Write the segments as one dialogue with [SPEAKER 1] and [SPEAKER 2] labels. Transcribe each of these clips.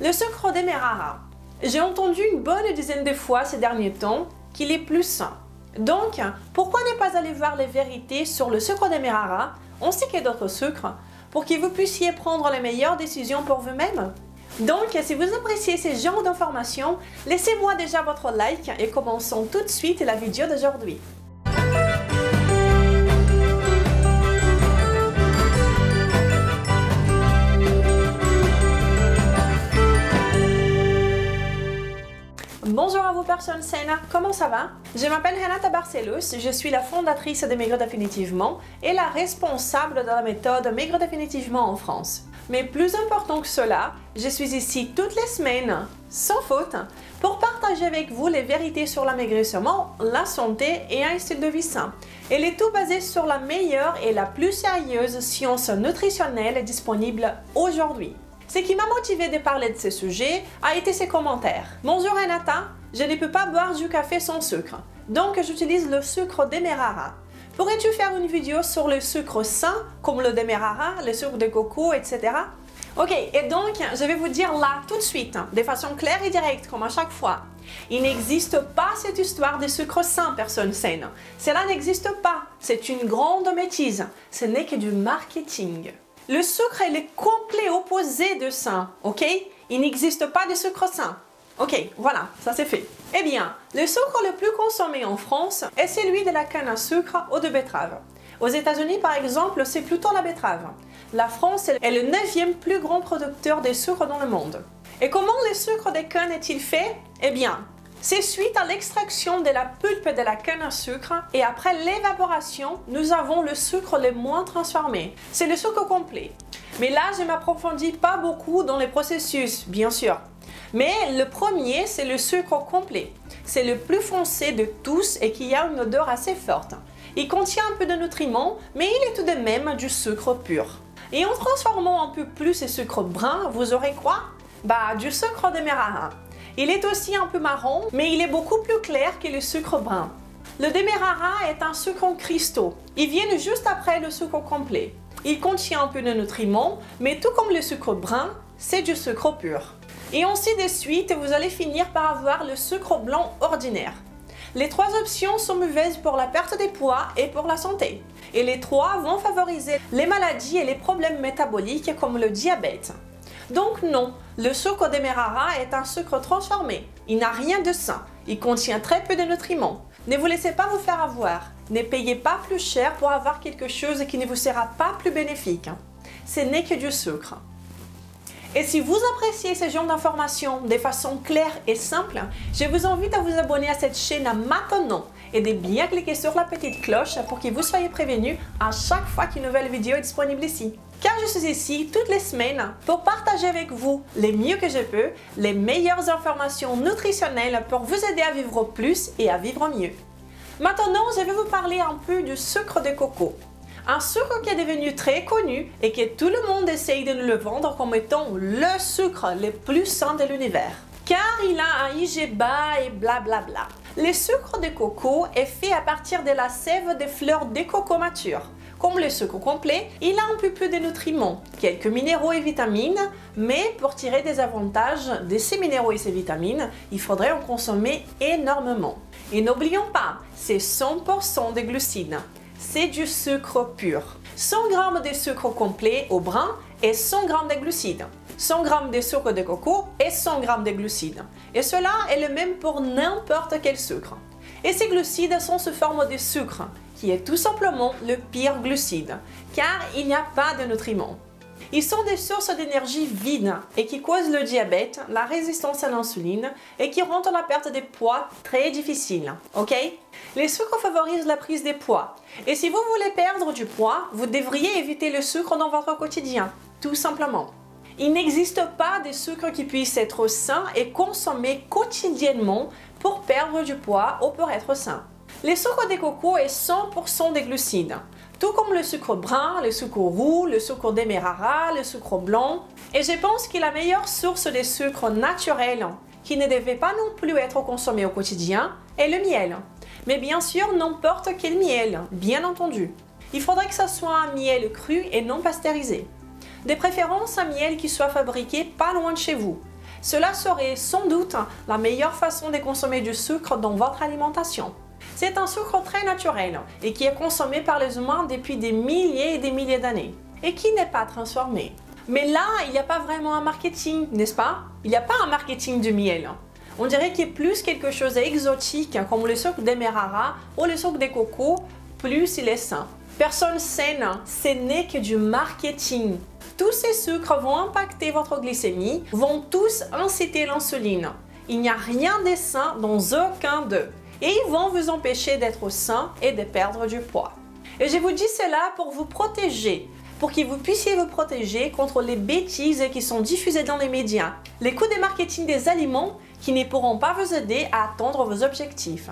[SPEAKER 1] Le sucre Demerara. J'ai entendu une bonne dizaine de fois ces derniers temps qu'il est plus sain. Donc, pourquoi ne pas aller voir les vérités sur le sucre Demerara ainsi que d'autres sucres pour que vous puissiez prendre les meilleures décisions pour vous-même? Donc, si vous appréciez ce genre d'informations, laissez-moi déjà votre like et commençons tout de suite la vidéo d'aujourd'hui. Bonjour à vous personnes saines, comment ça va? Je m'appelle Renata Barcelos, je suis la fondatrice de Maigre Définitivement et la responsable de la méthode Maigre Définitivement en France. Mais plus important que cela, je suis ici toutes les semaines, sans faute, pour partager avec vous les vérités sur l'amaigrissement, la santé et un style de vie sain. Et le tout basé sur la meilleure et la plus sérieuse science nutritionnelle disponible aujourd'hui. Ce qui m'a motivé de parler de ce sujet a été ces commentaires. Bonjour Renata, je ne peux pas boire du café sans sucre, donc j'utilise le sucre Demerara. Pourrais-tu faire une vidéo sur le sucre sain, comme le Demerara, le sucre de coco, etc. Ok, et donc je vais vous dire là tout de suite, de façon claire et directe, comme à chaque fois. Il n'existe pas cette histoire de sucre sain, personne saine. Cela n'existe pas, c'est une grande bêtise, ce n'est que du marketing. Le sucre est le complet opposé de sain, ok? Il n'existe pas de sucre sain. Ok, voilà, ça c'est fait. Eh bien, le sucre le plus consommé en France est celui de la canne à sucre ou de betterave. Aux États-Unis, par exemple, c'est plutôt la betterave. La France est le 9e plus grand producteur de sucre dans le monde. Et comment le sucre de canne est-il fait? Eh bien, c'est suite à l'extraction de la pulpe de la canne à sucre et après l'évaporation, nous avons le sucre le moins transformé. C'est le sucre complet. Mais là, je ne m'approfondis pas beaucoup dans les processus, bien sûr. Mais le premier, c'est le sucre complet. C'est le plus foncé de tous et qui a une odeur assez forte. Il contient un peu de nutriments, mais il est tout de même du sucre pur. Et en transformant un peu plus ce sucre brun, vous aurez quoi? Du sucre Demerara. Il est aussi un peu marron, mais il est beaucoup plus clair que le sucre brun. Le Demerara est un sucre en cristaux. Il vient juste après le sucre complet. Il contient un peu de nutriments, mais tout comme le sucre brun, c'est du sucre pur. Et ainsi de suite, vous allez finir par avoir le sucre blanc ordinaire. Les trois options sont mauvaises pour la perte de poids et pour la santé. Et les trois vont favoriser les maladies et les problèmes métaboliques comme le diabète. Donc non, le sucre Demerara est un sucre transformé. Il n'a rien de sain. Il contient très peu de nutriments. Ne vous laissez pas vous faire avoir. Ne payez pas plus cher pour avoir quelque chose qui ne vous sera pas plus bénéfique. Ce n'est que du sucre. Et si vous appréciez ce genre d'informations de façon claire et simple, je vous invite à vous abonner à cette chaîne maintenant et de bien cliquer sur la petite cloche pour que vous soyez prévenus à chaque fois qu'une nouvelle vidéo est disponible ici. Car je suis ici toutes les semaines pour partager avec vous le mieux que je peux, les meilleures informations nutritionnelles pour vous aider à vivre plus et à vivre mieux. Maintenant, je vais vous parler un peu du sucre de coco. Un sucre qui est devenu très connu et que tout le monde essaye de nous le vendre comme étant le sucre le plus sain de l'univers. Car il a un IG bas et blablabla. Le sucre de coco est fait à partir de la sève des fleurs de coco matures. Comme le sucre complet, il a un peu plus de nutriments, quelques minéraux et vitamines, mais pour tirer des avantages de ces minéraux et ces vitamines, il faudrait en consommer énormément. Et n'oublions pas, c'est 100% de glucides. C'est du sucre pur. 100 g de sucre complet au brun et 100 g de glucides. 100 g de sucre de coco et 100 g de glucides. Et cela est le même pour n'importe quel sucre. Et ces glucides sont sous forme de sucre, qui est tout simplement le pire glucide, car il n'y a pas de nutriments. Ils sont des sources d'énergie vides et qui causent le diabète, la résistance à l'insuline et qui rendent la perte de poids très difficile. Ok? Les sucres favorisent la prise de poids. Et si vous voulez perdre du poids, vous devriez éviter le sucre dans votre quotidien, tout simplement. Il n'existe pas de sucre qui puisse être sain et consommé quotidiennement pour perdre du poids ou pour être sain. Le sucre de coco est 100% de glucides, tout comme le sucre brun, le sucre roux, le sucre Demerara, le sucre blanc. Et je pense que la meilleure source de sucre naturel, qui ne devait pas non plus être consommé au quotidien, est le miel. Mais bien sûr, n'importe quel miel, bien entendu. Il faudrait que ce soit un miel cru et non pasteurisé. De préférence un miel qui soit fabriqué pas loin de chez vous. Cela serait sans doute la meilleure façon de consommer du sucre dans votre alimentation. C'est un sucre très naturel et qui est consommé par les humains depuis des milliers et des milliers d'années et qui n'est pas transformé. Mais là, il n'y a pas vraiment un marketing, n'est-ce pas? Il n'y a pas un marketing du miel. On dirait qu'il y a plus quelque chose d'exotique comme le sucre demerara ou le sucre de coco, plus il est sain. Personne saine, ce n'est que du marketing. Tous ces sucres vont impacter votre glycémie, vont tous inciter l'insuline. Il n'y a rien de sain dans aucun d'eux. Et ils vont vous empêcher d'être sain et de perdre du poids. Et je vous dis cela pour vous protéger, pour que vous puissiez vous protéger contre les bêtises qui sont diffusées dans les médias, les coups de marketing des aliments qui ne pourront pas vous aider à atteindre vos objectifs.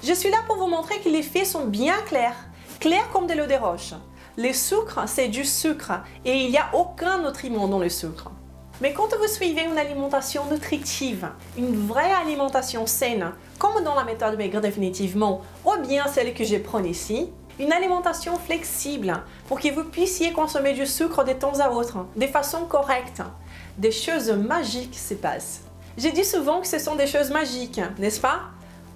[SPEAKER 1] Je suis là pour vous montrer que les faits sont bien clairs, clairs comme de l'eau de roche. Le sucre, c'est du sucre et il n'y a aucun nutriment dans le sucre. Mais quand vous suivez une alimentation nutritive, une vraie alimentation saine, comme dans la méthode maigre définitivement, ou bien celle que je prends ici, une alimentation flexible pour que vous puissiez consommer du sucre de temps à autre, de façon correcte, des choses magiques se passent. J'ai dit souvent que ce sont des choses magiques, n'est-ce pas?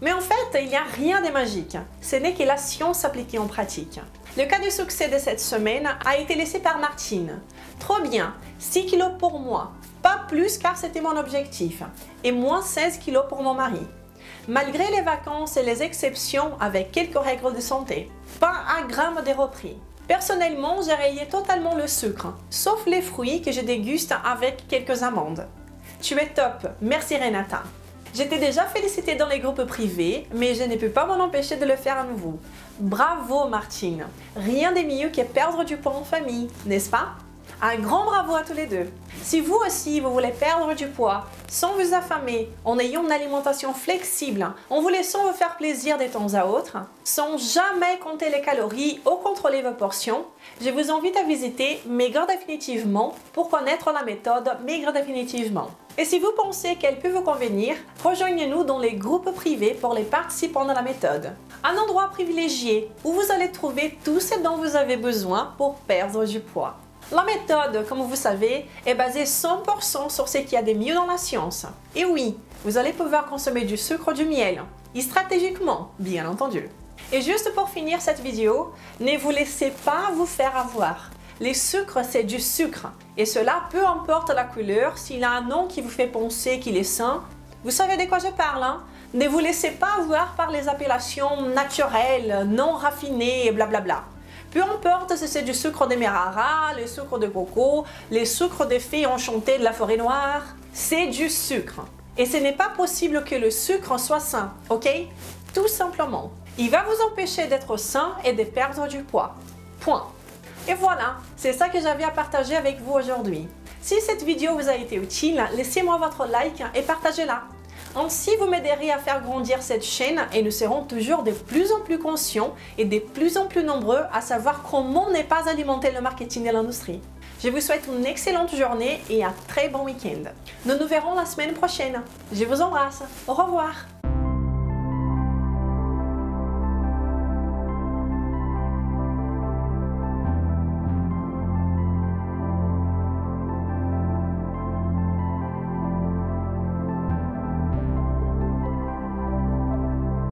[SPEAKER 1] Mais en fait, il n'y a rien de magique. Ce n'est que la science appliquée en pratique. Le cas du succès de cette semaine a été laissé par Martine. Trop bien, 6 kilos pour moi. Pas plus car c'était mon objectif. Et moins 16 kilos pour mon mari. Malgré les vacances et les exceptions avec quelques règles de santé. Pas un gramme de repris. Personnellement, j'ai rayé totalement le sucre, sauf les fruits que je déguste avec quelques amandes. Tu es top, merci Renata. J'étais déjà félicitée dans les groupes privés, mais je ne peux pas m'en empêcher de le faire à nouveau. Bravo Martine, rien de mieux que perdre du poids en famille, n'est-ce pas? Un grand bravo à tous les deux. Si vous aussi vous voulez perdre du poids sans vous affamer, en ayant une alimentation flexible, en vous laissant vous faire plaisir de temps à autre, sans jamais compter les calories ou contrôler vos portions, je vous invite à visiter Maigre Définitivement pour connaître la méthode Maigre Définitivement. Et si vous pensez qu'elle peut vous convenir, rejoignez-nous dans les groupes privés pour les participants de la méthode. Un endroit privilégié où vous allez trouver tout ce dont vous avez besoin pour perdre du poids. La méthode, comme vous savez, est basée 100% sur ce qu'il y a de mieux dans la science. Et oui, vous allez pouvoir consommer du sucre ou du miel, et stratégiquement, bien entendu. Et juste pour finir cette vidéo, ne vous laissez pas vous faire avoir. Le sucre, c'est du sucre. Et cela, peu importe la couleur, s'il a un nom qui vous fait penser qu'il est sain, vous savez de quoi je parle, hein? Ne vous laissez pas avoir par les appellations naturelles, non raffinées et blablabla. Peu importe si c'est du sucre de demerara, le sucre de coco, les sucres de fées enchantées de la forêt noire, c'est du sucre. Et ce n'est pas possible que le sucre soit sain, ok? Tout simplement. Il va vous empêcher d'être sain et de perdre du poids. Point. Et voilà, c'est ça que j'avais à partager avec vous aujourd'hui. Si cette vidéo vous a été utile, laissez-moi votre like et partagez-la. Ainsi, vous m'aiderez à faire grandir cette chaîne et nous serons toujours de plus en plus conscients et de plus en plus nombreux à savoir comment ne pas alimenter le marketing de l'industrie. Je vous souhaite une excellente journée et un très bon week-end. Nous nous verrons la semaine prochaine. Je vous embrasse. Au revoir.